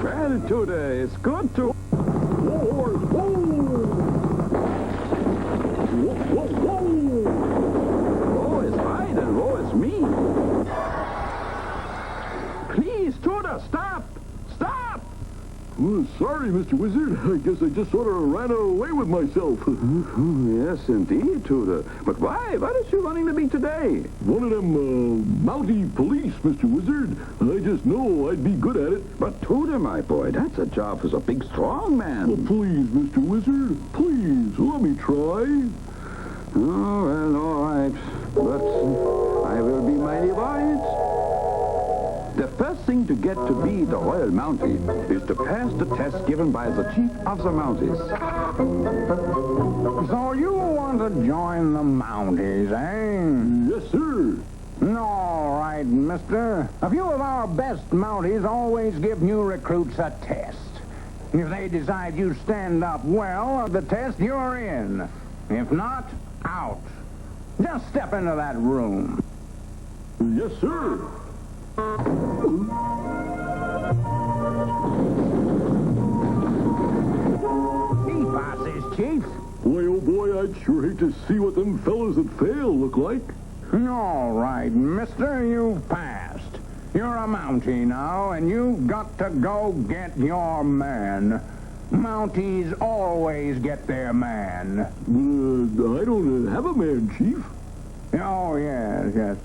Well, Tooter, it's good to... Whoa, whoa! Whoa, whoa, whoa! Woe is Hyde and woe is me. Please, Tooter, stop! Stop! Oh, sorry, Mr. Wizard. I guess I just sort of ran away with myself. Yes, indeed, Tooter. But why? What is you running to be today? One of them, Mountie police, Mr. Wizard. I just know I'd be good at it. But Tooter, my boy, that's a job for a big, strong man. Oh, please, Mr. Wizard. Please, let me try. Oh, well, all right. But I will be mighty wise. The first thing to get to be the Royal Mountie is to pass the test given by the Chief of the Mounties. So you want to join the Mounties, eh? Yes, sir. All right, mister. A few of our best Mounties always give new recruits a test. If they decide you stand up well at the test, you're in. If not, out. Just step into that room. Yes, sir. He passes, Chief. Boy, oh boy, I'd sure hate to see what them fellas that fail look like. All right, mister, you've passed. You're a Mountie now, and you've got to go get your man. Mounties always get their man. I don't have a man, Chief. Oh, yes.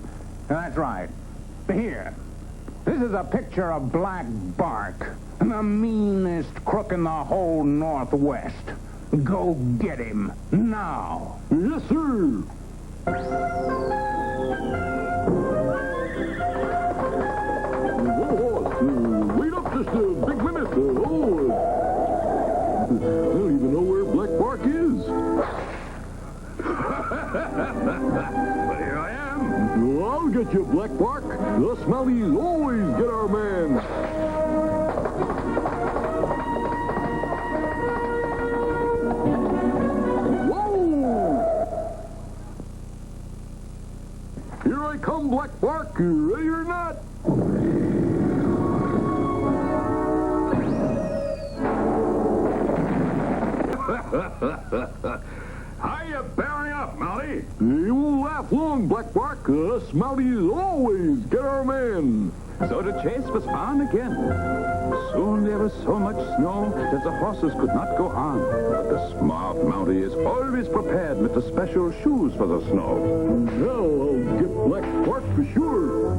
That's right. Here. This is a picture of Black Bark, the meanest crook in the whole Northwest. Go get him, now. Yes, sir. Wait up just a big minute. I don't even know where Black Bark is. But here I am. Well, I'll get you, Black Bark. Us Mounties always get our man. Whoa! Here I come, Black Bark. You ready or not? How you bearing up, Mountie? You won't laugh long, Black Bark. Us Mounties always get our man. So the chase was on again. Soon there was so much snow that the horses could not go on. But the smart Mountie is always prepared with the special shoes for the snow. Now I'll get Black Bark for sure.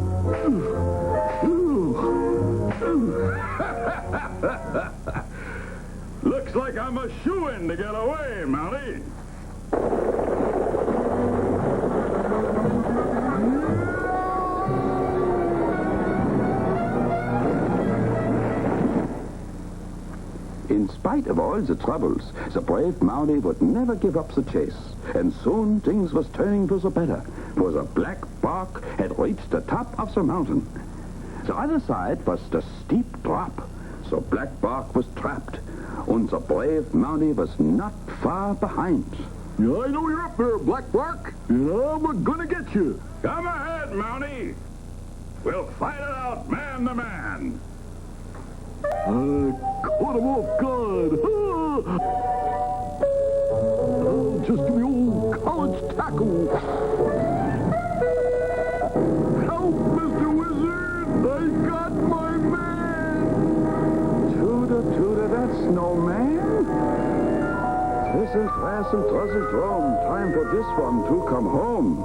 Looks like I'm a shoo-in to get away, Mountie. In spite of all the troubles, the brave Mountie would never give up the chase. And soon things was turning for the better, for the Black Bark had reached the top of the mountain. The other side was the steep drop, so Black Bark was trapped, and the brave Mountie was not far behind. Yeah, I know you're up there, Black Bark, and I'm gonna get you. Come ahead, Mountie. We'll fight it out man to man. Caught him off guard. Just give me old college tackle. Help, Mr. Wizard! I got my man! Tooter, that's no man. This is fast and toss is wrong. Time for this one to come home.